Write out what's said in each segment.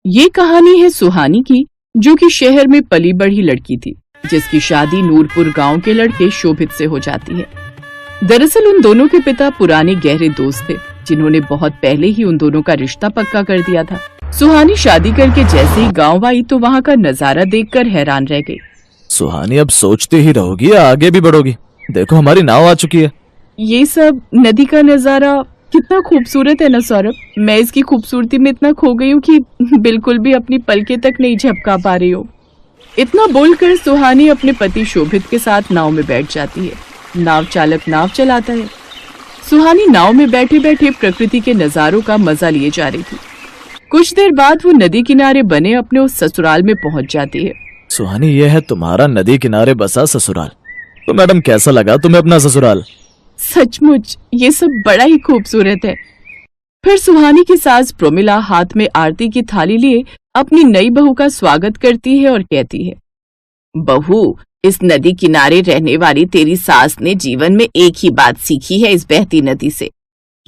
ये कहानी है सुहानी की, जो कि शहर में पली बढ़ी लड़की थी, जिसकी शादी नूरपुर गांव के लड़के शोभित से हो जाती है। दरअसल उन दोनों के पिता पुराने गहरे दोस्त थे, जिन्होंने बहुत पहले ही उन दोनों का रिश्ता पक्का कर दिया था। सुहानी शादी करके जैसे ही गांव आई तो वहाँ का नजारा देखकर हैरान रह गई। सुहानी अब सोचते ही रहोगी या आगे भी बढ़ोगी? देखो हमारी नाव आ चुकी है। ये सब नदी का नजारा कितना खूबसूरत है ना सौरभ। मैं इसकी खूबसूरती में इतना खो गई हूँ कि बिल्कुल भी अपनी पलकें तक नहीं झपका पा रही हूँ। इतना बोलकर सुहानी अपने पति शोभित के साथ नाव में बैठ जाती है। नाव चालक नाव चलाता है। सुहानी नाव में बैठे बैठे प्रकृति के नजारों का मजा लिए जा रही थी। कुछ देर बाद वो नदी किनारे बने अपने उस ससुराल में पहुंच जाती है। सुहानी, ये है तुम्हारा नदी किनारे बसा ससुराल। तो मैडम, कैसा लगा तुम्हें अपना ससुराल? सचमुच ये सब बड़ा ही खूबसूरत है। फिर सुहानी की सास प्रोमिला हाथ में आरती की थाली लिए अपनी नई बहू का स्वागत करती है और कहती है, बहू, इस नदी किनारे रहने वाली तेरी सास ने जीवन में एक ही बात सीखी है इस बहती नदी से,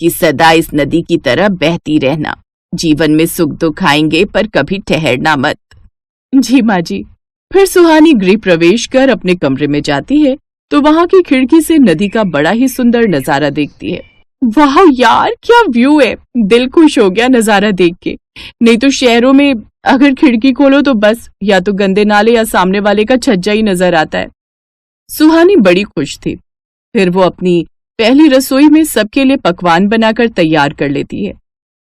कि सदा इस नदी की तरह बहती रहना। जीवन में सुख दुख आएंगे पर कभी ठहरना मत। जी माँ जी। फिर सुहानी गृह प्रवेश कर अपने कमरे में जाती है तो वहाँ की खिड़की से नदी का बड़ा ही सुंदर नजारा देखती है। वाह यार, क्या व्यू है। दिल खुश हो गया नजारा देख के। नहीं तो शहरों में अगर खिड़की खोलो तो बस या तो गंदे नाले या सामने वाले का छज्जा ही नजर आता है। सुहानी बड़ी खुश थी। फिर वो अपनी पहली रसोई में सबके लिए पकवान बनाकर तैयार कर लेती है।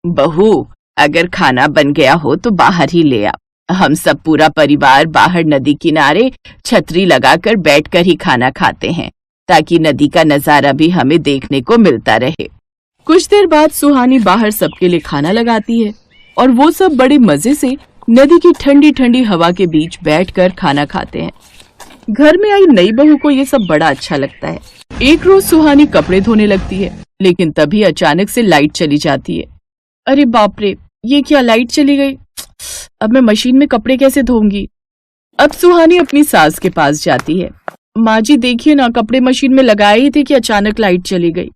बहू, अगर खाना बन गया हो तो बाहर ही ले आ। हम सब पूरा परिवार बाहर नदी किनारे छतरी लगाकर बैठकर ही खाना खाते हैं, ताकि नदी का नजारा भी हमें देखने को मिलता रहे। कुछ देर बाद सुहानी बाहर सबके लिए खाना लगाती है और वो सब बड़े मजे से नदी की ठंडी ठंडी हवा के बीच बैठकर खाना खाते हैं। घर में आई नई बहू को ये सब बड़ा अच्छा लगता है। एक रोज सुहानी कपड़े धोने लगती है, लेकिन तभी अचानक से लाइट चली जाती है। अरे बाप रे, ये क्या, लाइट चली गई। अब मैं मशीन में कपड़े कैसे धोऊंगी। अब सुहानी अपनी सास के पास जाती है। माँ जी देखिए ना, कपड़े मशीन में लगाए ही थे कि अचानक लाइट चली गई।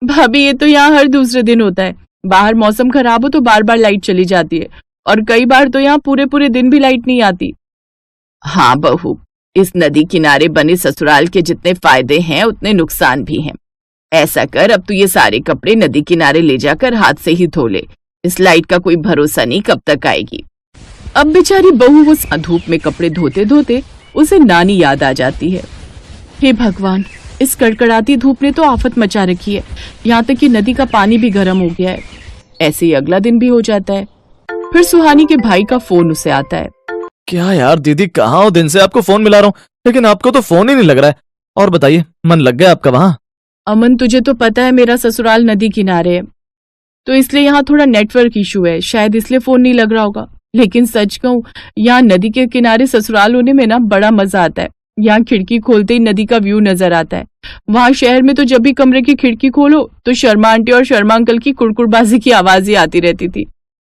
भाभी, ये तो यहाँ हर दूसरे दिन होता है। बाहर मौसम खराब हो तो बार बार लाइट चली जाती है, और कई बार तो यहाँ पूरे पूरे दिन भी लाइट नहीं आती। हाँ बहू, इस नदी किनारे बने ससुराल के जितने फायदे हैं उतने नुकसान भी हैं। ऐसा कर, अब तू ये सारे कपड़े नदी किनारे ले जाकर हाथ से ही धो ले। इस लाइट का कोई भरोसा नहीं कब तक आएगी। अब बेचारी बहू वो धूप में कपड़े धोते धोते उसे नानी याद आ जाती है। हे भगवान, इस कड़कड़ाती धूप ने तो आफत मचा रखी है। यहाँ तक कि नदी का पानी भी गर्म हो गया है। ऐसे ही अगला दिन भी हो जाता है। फिर सुहानी के भाई का फोन उसे आता है। क्या यार दीदी, कहाँ हो? दिन से आपको फोन मिला रहा हूँ, लेकिन आपको तो फोन ही नहीं लग रहा है। और बताइए, मन लग गया आपका वहाँ? अमन, तुझे तो पता है मेरा ससुराल नदी किनारे है, तो इसलिए यहाँ थोड़ा नेटवर्क इशू है, शायद इसलिए फोन नहीं लग रहा होगा। लेकिन सच कहूँ, यहाँ नदी के किनारे ससुराल होने में ना बड़ा मजा आता है। यहाँ खिड़की खोलते ही नदी का व्यू नजर आता है। वहाँ शहर में तो जब भी कमरे की खिड़की खोलो तो शर्मा आंटी और शर्मा अंकल की कुड़कुड़बाजी की आवाज ही आती रहती थी।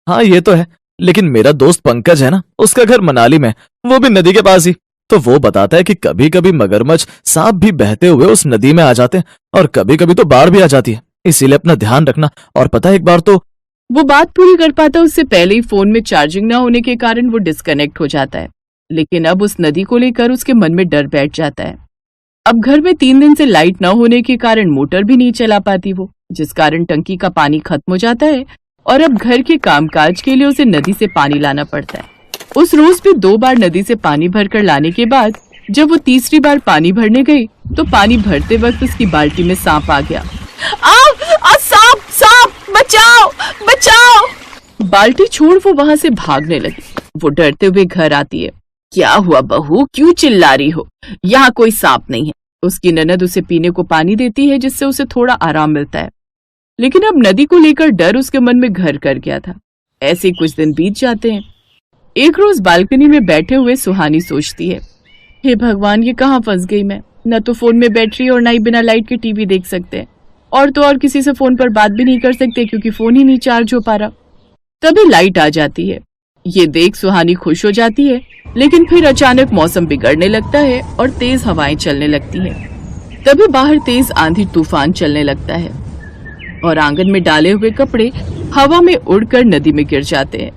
हाँ ये तो है, लेकिन मेरा दोस्त पंकज है ना, उसका घर मनाली में, वो भी नदी के पास ही। तो वो बताता है कि कभी कभी मगरमच्छ, सांप भी बहते हुए उस नदी में आ जाते हैं, और कभी कभी तो बाढ़ भी आ जाती है। इसीलिए अपना ध्यान रखना। और पता है, एक बार तो वो बात पूरी कर पाता उससे पहले ही फोन में चार्जिंग न होने के कारण वो डिस्कनेक्ट हो जाता है। लेकिन अब उस नदी को लेकर उसके मन में डर बैठ जाता है। अब घर में 3 दिन से लाइट न होने के कारण मोटर भी नहीं चला पाती वो, जिस कारण टंकी का पानी खत्म हो जाता है और अब घर के कामकाज के लिए उसे नदी से पानी लाना पड़ता है। उस रोज भी 2 बार नदी से पानी भरकर लाने के बाद जब वो तीसरी बार पानी भरने गई तो पानी भरते वक्त उसकी बाल्टी में सांप आ गया। सांप, सांप, बचाओ, बचाओ। बाल्टी छोड़ वो वहाँ से भागने लगी। वो डरते हुए घर आती है। क्या हुआ बहू, क्यों चिल्ला रही हो? यहाँ कोई सांप नहीं है। उसकी ननद उसे पीने को पानी देती है, जिससे उसे थोड़ा आराम मिलता है। लेकिन अब नदी को लेकर डर उसके मन में घर कर गया था। ऐसे कुछ दिन बीत जाते हैं। एक रोज बालकनी में बैठे हुए सुहानी सोचती है, हे भगवान, ये कहाँ फंस गई मैं। न तो फोन में बैटरी और न ही बिना लाइट के टीवी देख सकते हैं, और तो और किसी से फोन पर बात भी नहीं कर सकते क्योंकि फोन ही नहीं चार्ज हो पा रहा। तभी लाइट आ जाती है। ये देख सुहानी खुश हो जाती है, लेकिन फिर अचानक मौसम बिगड़ने लगता है और तेज हवाएं चलने लगती हैं। तभी बाहर तेज आंधी तूफान चलने लगता है और आंगन में डाले हुए कपड़े हवा में उड़कर नदी में गिर जाते हैं।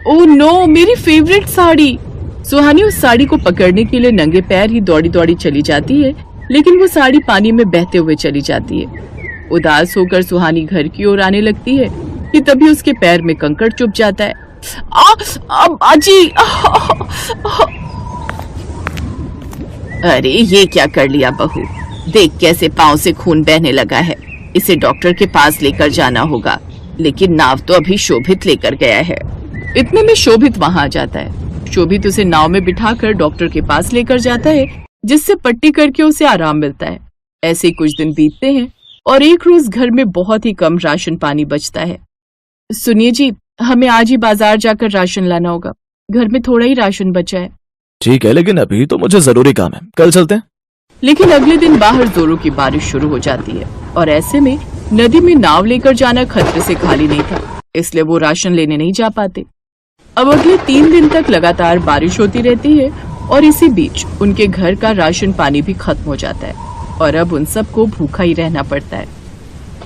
ओह नो, मेरी फेवरेट साड़ी। सुहानी उस साड़ी को पकड़ने के लिए नंगे पैर ही दौड़ी दौड़ी चली जाती है, लेकिन वो साड़ी पानी में बहते हुए चली जाती है। उदास होकर सुहानी घर की ओर आने लगती है कि तभी उसके पैर में कंकड़ चुभ जाता है। बाजी! अरे ये क्या कर लिया बहू, देख कैसे पांव से खून बहने लगा है। इसे डॉक्टर के पास लेकर जाना होगा, लेकिन नाव तो अभी शोभित लेकर गया है। इतने में शोभित वहां आ जाता है। शोभित उसे नाव में बिठाकर डॉक्टर के पास लेकर जाता है, जिससे पट्टी करके उसे आराम मिलता है। ऐसे ही कुछ दिन बीतते हैं और एक रोज घर में बहुत ही कम राशन पानी बचता है। सुनिए जी, हमें आज ही बाजार जाकर राशन लाना होगा, घर में थोड़ा ही राशन बचा है। ठीक है, लेकिन अभी तो मुझे जरूरी काम है, कल चलते हैं। लेकिन अगले दिन बाहर जोरों की बारिश शुरू हो जाती है और ऐसे में नदी में नाव लेकर जाना खतरे से खाली नहीं था, इसलिए वो राशन लेने नहीं जा पाते। अब अगले 3 दिन तक लगातार बारिश होती रहती है और इसी बीच उनके घर का राशन पानी भी खत्म हो जाता है और अब उन सबको भूखा ही रहना पड़ता है।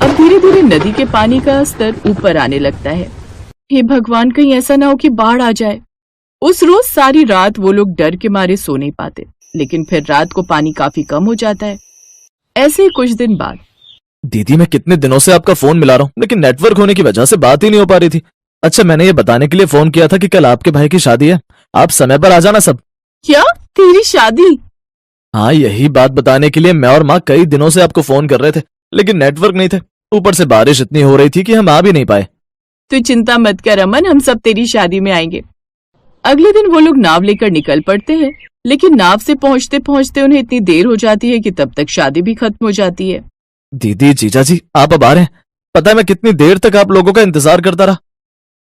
अब धीरे धीरे नदी के पानी का स्तर ऊपर आने लगता है। हे भगवान, कहीं ऐसा ना हो कि बाढ़ आ जाए। उस रोज सारी रात वो लोग डर के मारे सो नहीं पाते, लेकिन फिर रात को पानी काफी कम हो जाता है। ऐसे ही कुछ दिन बाद। दीदी, मैं कितने दिनों से आपका फोन मिला रहा हूँ, लेकिन नेटवर्क होने की वजह से बात ही नहीं हो पा रही थी। अच्छा, मैंने ये बताने के लिए फोन किया था कि कल आपके भाई की शादी है, आप समय पर आ जाना सब। क्या, तेरी शादी? हाँ, यही बात बताने के लिए मैं और माँ कई दिनों से आपको फोन कर रहे थे, लेकिन नेटवर्क नहीं थे। ऊपर से बारिश इतनी हो रही थी कि हम आ भी नहीं पाए। तू चिंता मत कर अमन, हम सब तेरी शादी में आएंगे। अगले दिन वो लोग नाव लेकर निकल पड़ते हैं, लेकिन नाव से पहुंचते पहुंचते उन्हें इतनी देर हो जाती है कि तब तक शादी भी खत्म हो जाती है। दीदी, जीजा जी, आप अब आ रहे हैं? पता है मैं कितनी देर तक आप लोगों का इंतजार करता रहा।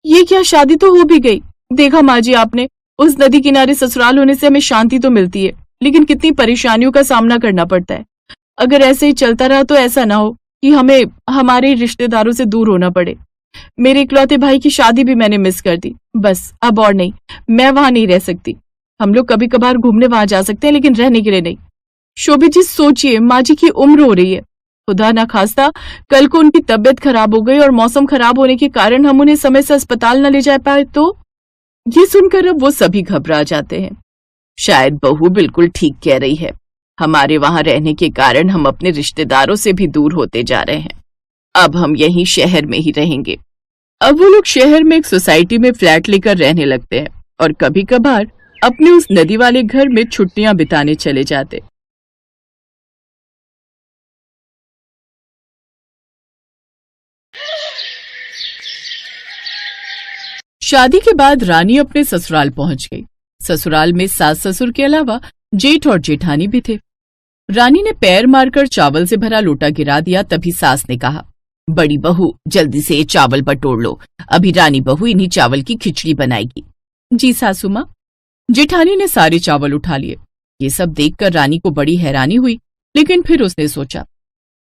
ये क्या, शादी तो हो भी गई। देखा माँ जी आपने, उस नदी किनारे ससुराल होने से हमें शांति तो मिलती है, लेकिन कितनी परेशानियों का सामना करना पड़ता है। अगर ऐसे ही चलता रहा तो ऐसा ना हो कि हमें हमारे रिश्तेदारों से दूर होना पड़े। मेरे इकलौते भाई की शादी भी मैंने मिस कर दी। बस अब और नहीं, मैं वहां नहीं रह सकती। हम लोग कभी कभार घूमने वहां जा सकते हैं, लेकिन रहने के लिए नहीं। शोभित जी सोचिए, माँ जी की उम्र हो रही है। खुदा ना खास्ता कल को उनकी तबीयत खराब हो गई और मौसम खराब होने के कारण हम उन्हें समय से अस्पताल न ले जा पाए तो। ये सुनकर अब वो सभी घबरा जाते हैं। शायद बहू बिल्कुल ठीक कह रही है, हमारे वहां रहने के कारण हम अपने रिश्तेदारों से भी दूर होते जा रहे हैं। अब हम यहीं शहर में ही रहेंगे। अब वो लोग शहर में एक सोसाइटी में फ्लैट लेकर रहने लगते हैं और कभी कभार अपने उस नदी वाले घर में छुट्टियां बिताने चले जाते। शादी के बाद रानी अपने ससुराल पहुंच गई। ससुराल में सास ससुर के अलावा जेठ और जेठानी भी थे। रानी ने पैर मारकर चावल से भरा लोटा गिरा दिया, तभी सास ने कहा, बड़ी बहू जल्दी से ये चावल बटोर लो, अभी रानी बहू इन्हीं चावल की खिचड़ी बनाएगी। जी सासू माँ। जेठानी ने सारे चावल उठा लिए। ये सब देखकर रानी को बड़ी हैरानी हुई, लेकिन फिर उसने सोचा,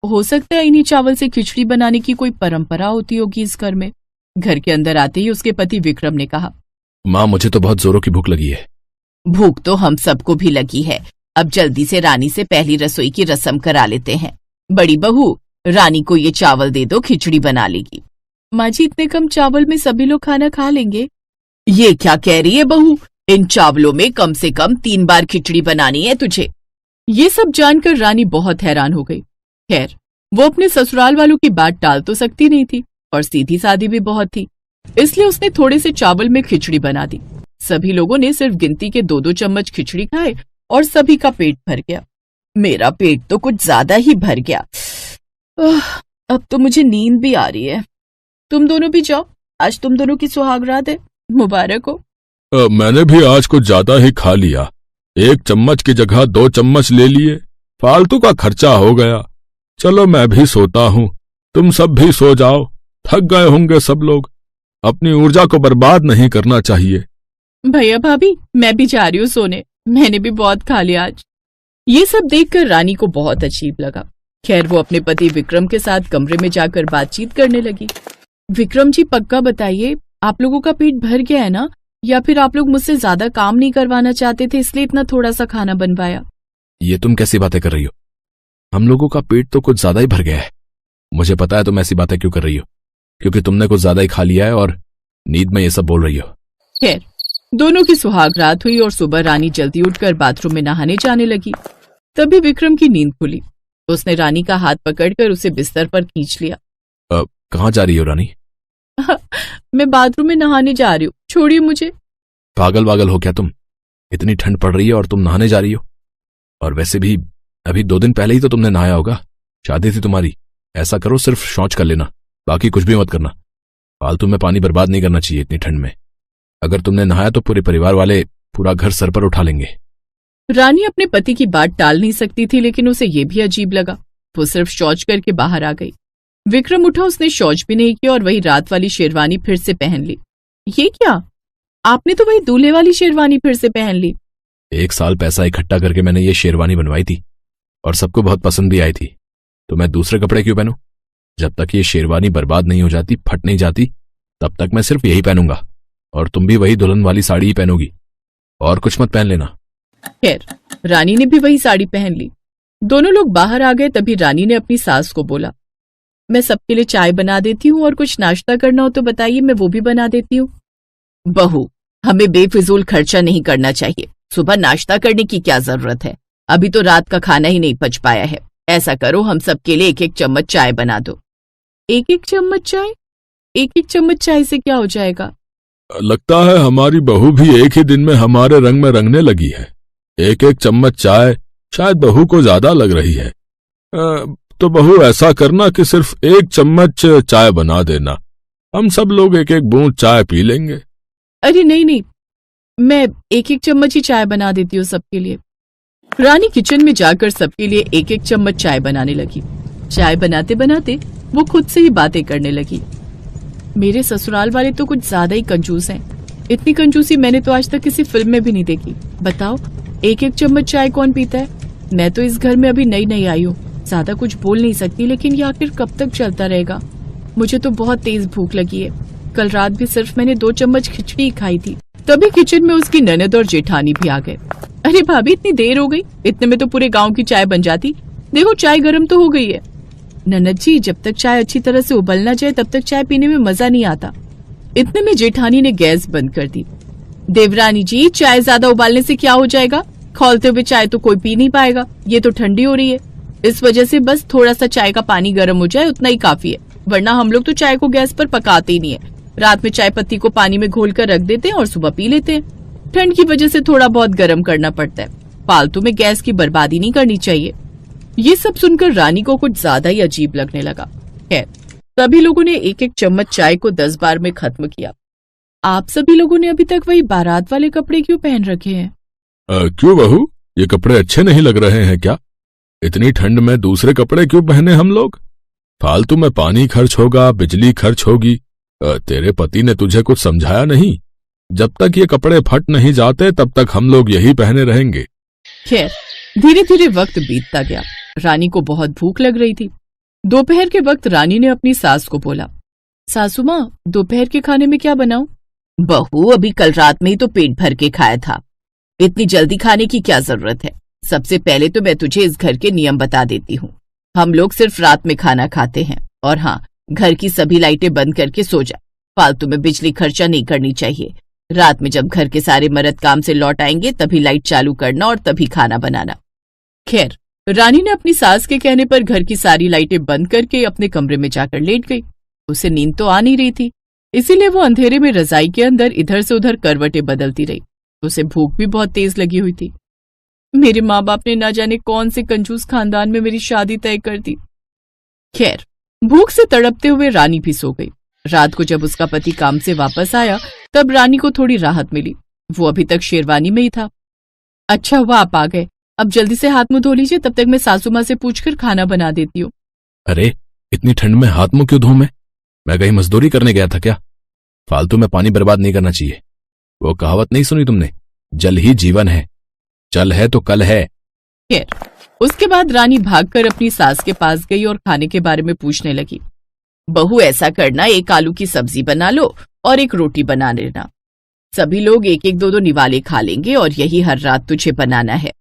हो सकता है इन्हीं चावल से खिचड़ी बनाने की कोई परंपरा होती होगी इस घर में। घर के अंदर आते ही उसके पति विक्रम ने कहा, माँ, मुझे तो बहुत जोरों की भूख लगी है। भूख तो हम सबको भी लगी है। अब जल्दी से रानी से पहली रसोई की रस्म करा लेते हैं। बड़ी बहू, रानी को ये चावल दे दो, खिचड़ी बना लेगी। माँ जी, इतने कम चावल में सभी लोग खाना खा लेंगे? ये क्या कह रही है बहू, इन चावलों में कम से कम 3 बार खिचड़ी बनानी है तुझे। ये सब जानकर रानी बहुत हैरान हो गई। खैर, वो अपने ससुराल वालों की बात टाल तो सकती नहीं थी और सीधी सादी भी बहुत थी, इसलिए उसने थोड़े से चावल में खिचड़ी बना दी। सभी लोगों ने सिर्फ गिनती के 2-2 चम्मच खिचड़ी खाए और सभी का पेट भर गया। मेरा पेट तो कुछ ज्यादा ही भर गया। अब तो मुझे नींद भी आ रही है। तुम दोनों भी जाओ, आज तुम दोनों की सुहागरात है, मुबारक हो। मैंने भी आज कुछ ज्यादा ही खा लिया। 1 चम्मच की जगह 2 चम्मच ले लिए, फालतू का खर्चा हो गया। चलो मैं भी सोता हूँ, तुम सब भी सो जाओ, थक गए होंगे सब लोग। अपनी ऊर्जा को बर्बाद नहीं करना चाहिए। भैया भाभी, मैं भी जा रही हूँ सोने, मैंने भी बहुत खा लिया आज। ये सब देखकर रानी को बहुत अजीब लगा। खैर, वो अपने पति विक्रम के साथ कमरे में जाकर बातचीत करने लगी। विक्रम जी, पक्का बताइए, आप लोगों का पेट भर गया है ना, या फिर आप लोग मुझसे ज्यादा काम नहीं करवाना चाहते थे इसलिए इतना थोड़ा सा खाना बनवाया? ये तुम कैसी बातें कर रही हो? हम लोगों का पेट तो कुछ ज्यादा ही भर गया है। मुझे पता है तुम ऐसी बातें क्यों कर रही हो, क्योंकि तुमने कुछ ज्यादा ही खा लिया है और नींद में ये सब बोल रही हो। खैर, दोनों की सुहाग रात हुई और सुबह रानी जल्दी उठकर बाथरूम में नहाने जाने लगी। तभी विक्रम की नींद खुली। उसने रानी का हाथ पकड़कर उसे बिस्तर पर खींच लिया। कहाँ जा रही हो रानी? मैं बाथरूम में नहाने जा रही हूँ, छोड़िए मुझे। पागल वागल हो क्या तुम? इतनी ठंड पड़ रही है और तुम नहाने जा रही हो? और वैसे भी अभी 2 दिन पहले ही तो तुमने नहाया होगा, शादी थी तुम्हारी। ऐसा करो, सिर्फ शौच कर लेना, बाकी कुछ भी मत करना। फालतू में पानी बर्बाद नहीं करना चाहिए इतनी ठंड में। अगर तुमने नहाया तो पूरे परिवार वाले पूरा घर सर पर उठा लेंगे। रानी अपने पति की बात टाल नहीं सकती थी, लेकिन उसे ये भी अजीब लगा। वो सिर्फ शौच करके बाहर आ गई। विक्रम उठा, उसने शौच भी नहीं किया और वही रात वाली शेरवानी फिर से पहन ली। ये क्या? आपने तो वही दूल्हे वाली शेरवानी फिर से पहन ली। 1 साल पैसा इकट्ठा करके मैंने ये शेरवानी बनवाई थी और सबको बहुत पसंद भी आई थी, तो मैं दूसरे कपड़े क्यों पहनूं? जब तक ये शेरवानी बर्बाद नहीं हो जाती, फट नहीं जाती, तब तक मैं सिर्फ यही पहनूंगा। और तुम भी वही दुल्हन वाली साड़ी ही पहनोगी, और कुछ मत पहन लेना। खैर, रानी ने भी वही साड़ी पहन ली। दोनों लोग बाहर आ गए। तभी रानी ने अपनी सास को बोला, मैं सबके लिए चाय बना देती हूँ और कुछ नाश्ता करना हो तो बताइए, मैं वो भी बना देती हूँ। बहू, हमें बेफिजूल खर्चा नहीं करना चाहिए। सुबह नाश्ता करने की क्या जरूरत है? अभी तो रात का खाना ही नहीं पच पाया है। ऐसा करो, हम सबके लिए 1-1 चम्मच चाय बना दो। 1-1 चम्मच चाय? 1-1 चम्मच चाय से क्या हो जाएगा? लगता है हमारी बहू भी एक ही दिन में हमारे रंग में रंगने लगी है। 1-1 चम्मच चाय शायद बहू को ज्यादा लग रही है। तो बहू ऐसा करना कि सिर्फ 1 चम्मच चाय बना देना, हम सब लोग 1-1 बूंद चाय पी लेंगे। अरे नहीं, मैं 1-1 चम्मच ही चाय बना देती हूँ सबके लिए। रानी किचन में जाकर सबके लिए 1-1 चम्मच चाय बनाने लगी। चाय बनाते बनाते वो खुद से ही बातें करने लगी। मेरे ससुराल वाले तो कुछ ज्यादा ही कंजूस हैं। इतनी कंजूसी मैंने तो आज तक किसी फिल्म में भी नहीं देखी। बताओ, 1-1 चम्मच चाय कौन पीता है? मैं तो इस घर में अभी नई आई हूँ, ज्यादा कुछ बोल नहीं सकती, लेकिन ये आखिर कब तक चलता रहेगा? मुझे तो बहुत तेज भूख लगी है। कल रात भी सिर्फ मैंने 2 चम्मच खिचड़ी खाई थी। तभी किचन में उसकी ननद और जेठानी भी आ गए। अरे भाभी, इतनी देर हो गई? इतने में तो पूरे गांव की चाय बन जाती। देखो, चाय गर्म तो हो गई है। ननद जी, जब तक चाय अच्छी तरह से उबल ना जाए तब तक चाय पीने में मजा नहीं आता। इतने में जेठानी ने गैस बंद कर दी। देवरानी जी, चाय ज्यादा उबालने से क्या हो जाएगा? खौलते हुए चाय तो कोई पी नहीं पाएगा। ये तो ठंडी हो रही है, इस वजह से बस थोड़ा सा चाय का पानी गर्म हो जाए, उतना ही काफी है। वरना हम लोग तो चाय को गैस पर पकाते ही नहीं है। रात में चाय पत्ती को पानी में घोल कर रख देते हैं और सुबह पी लेते हैं। ठंड की वजह से थोड़ा बहुत गर्म करना पड़ता है। फालतू में गैस की बर्बादी नहीं करनी चाहिए। ये सब सुनकर रानी को कुछ ज्यादा ही अजीब लगने लगा। खैर, सभी लोगों ने 1-1 चम्मच चाय को 10 बार में खत्म किया। आप सभी लोगों ने अभी तक वही बारात वाले कपड़े क्यों पहन रखे हैं? क्यों बहू, ये कपड़े अच्छे नहीं लग रहे हैं क्या? इतनी ठंड में दूसरे कपड़े क्यों पहने हम लोग? फालतू में पानी खर्च होगा, बिजली खर्च होगी। तेरे पति ने तुझे कुछ समझाया नहीं? जब तक ये कपड़े फट नहीं जाते तब तक हम लोग यही पहने रहेंगे। खैर, धीरे धीरे वक्त बीतता गया। रानी को बहुत भूख लग रही थी। दोपहर के वक्त रानी ने अपनी सास को बोला, सासू माँ, दोपहर के खाने में क्या बनाऊं? बहू, अभी कल रात में ही तो पेट भर के खाया था। इतनी जल्दी खाने की क्या जरूरत है? सबसे पहले तो मैं तुझे इस घर के नियम बता देती हूँ। हम लोग सिर्फ रात में खाना खाते हैं। और हाँ, घर की सभी लाइटें बंद करके सो जा। फालतू में बिजली खर्चा नहीं करनी चाहिए। रात में जब घर के सारे मर्द काम से लौट आएंगे तभी लाइट चालू करना और तभी खाना बनाना। खैर, रानी ने अपनी सास के कहने पर घर की सारी लाइटें बंद करके अपने कमरे में जाकर लेट गई। उसे नींद तो आ नहीं रही थी, इसीलिए वो अंधेरे में रजाई के अंदर इधर से उधर करवटें बदलती रही। उसे भूख भी बहुत तेज लगी हुई थी। मेरे माँ बाप ने ना जाने कौन से कंजूस खानदान में मेरी शादी तय कर दी। खैर, भूख से तड़पते हुए रानी भी सो गई। रात को जब उसका पति काम से वापस आया तब रानी को थोड़ी राहत मिली। वो अभी तक शेरवानी में ही था। अच्छा हुआ आप आ गए। अब जल्दी से हाथ मुंह धो लीजिए, तब तक मैं सासू माँ से पूछकर खाना बना देती हूँ। अरे, इतनी ठंड में हाथ मुंह क्यों धोऊं मैं कहीं मजदूरी करने गया था क्या? फालतू में पानी बर्बाद नहीं करना चाहिए। वो कहावत नहीं सुनी तुमने, जल ही जीवन है, चल है तो कल है। खैर, उसके बाद रानी भागकर अपनी सास के पास गई और खाने के बारे में पूछने लगी। बहू, ऐसा करना, 1 आलू की सब्जी बना लो और 1 रोटी बना लेना। सभी लोग 1-1 2-2 निवाले खा लेंगे और यही हर रात तुझे बनाना है।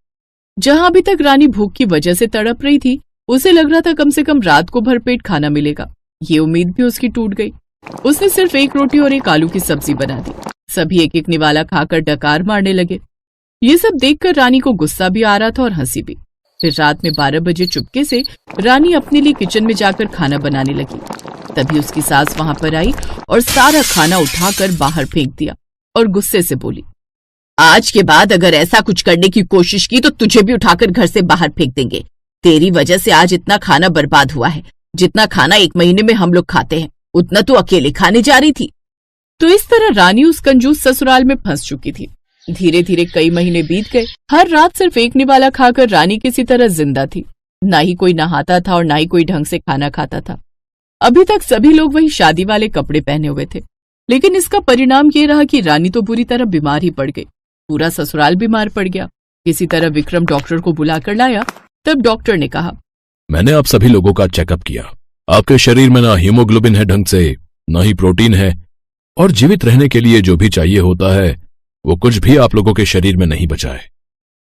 जहां अभी तक रानी भूख की वजह से तड़प रही थी, उसे लग रहा था कम से कम रात को भरपेट खाना मिलेगा। ये उम्मीद भी उसकी टूट गई। उसने सिर्फ 1 रोटी और 1 आलू की सब्जी बना दी। सभी एक एक निवाला खाकर डकार मारने लगे। ये सब देखकर रानी को गुस्सा भी आ रहा था और हंसी भी। फिर रात में 12 बजे चुपके से रानी अपने लिए किचन में जाकर खाना बनाने लगी। तभी उसकी सास वहां पर आई और सारा खाना उठाकर बाहर फेंक दिया और गुस्से से बोली, आज के बाद अगर ऐसा कुछ करने की कोशिश की तो तुझे भी उठाकर घर से बाहर फेंक देंगे। तेरी वजह से आज इतना खाना बर्बाद हुआ है। जितना खाना 1 महीने में हम लोग खाते हैं उतना तू अकेले खाने जा रही थी। तो इस तरह रानी उस कंजूस ससुराल में फंस चुकी थी। धीरे धीरे कई महीने बीत गए। हर रात सिर्फ एक निवाला खाकर रानी किसी तरह जिंदा थी। ना ही कोई नहाता था और ना ही कोई ढंग से खाना खाता था। अभी तक सभी लोग वही शादी वाले कपड़े पहने हुए थे, लेकिन इसका परिणाम ये रहा कि रानी तो बुरी तरह बीमार ही पड़ गई। पूरा ससुराल बीमार पड़ गया। किसी तरह विक्रम डॉक्टर को बुलाकर लाया। तब डॉक्टर ने कहा, मैंने आप सभी लोगों का चेकअप किया। आपके शरीर में ना हीमोग्लोबिन है ढंग से, ना ही प्रोटीन है, और जीवित रहने के लिए जो भी चाहिए होता है वो कुछ भी आप लोगों के शरीर में नहीं बचा है।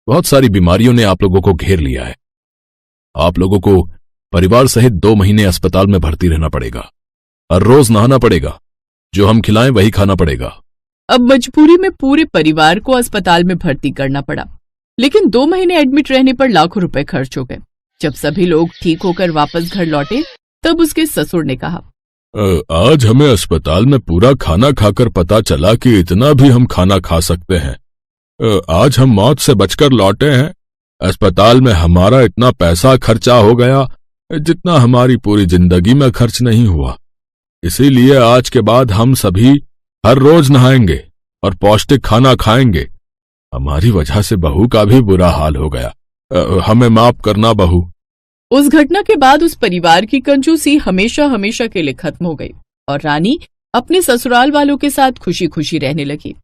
बहुत सारी बीमारियों ने आप लोगों को घेर लिया है। आप लोगों को परिवार सहित 2 महीने अस्पताल में भर्ती रहना पड़ेगा। हर रोज नहाना पड़ेगा। जो हम खिलाएं वही खाना पड़ेगा। अब मजबूरी में पूरे परिवार को अस्पताल में भर्ती करना पड़ा, लेकिन 2 महीने एडमिट रहने पर लाखों रुपए खर्च हो गए। जब सभी लोग ठीक होकर वापस घर लौटे तब उसके ससुर ने कहा, आज हमें अस्पताल में पूरा खाना खाकर पता चला कि इतना भी हम खाना खा सकते हैं। आज हम मौत से बचकर लौटे हैं। अस्पताल में हमारा इतना पैसा खर्चा हो गया जितना हमारी पूरी जिंदगी में खर्च नहीं हुआ। इसीलिए आज के बाद हम सभी हर रोज नहाएंगे और पौष्टिक खाना खाएंगे। हमारी वजह से बहू का भी बुरा हाल हो गया। हमें माफ करना बहू। उस घटना के बाद उस परिवार की कंजूसी हमेशा हमेशा के लिए खत्म हो गई और रानी अपने ससुराल वालों के साथ खुशी खुशी रहने लगी।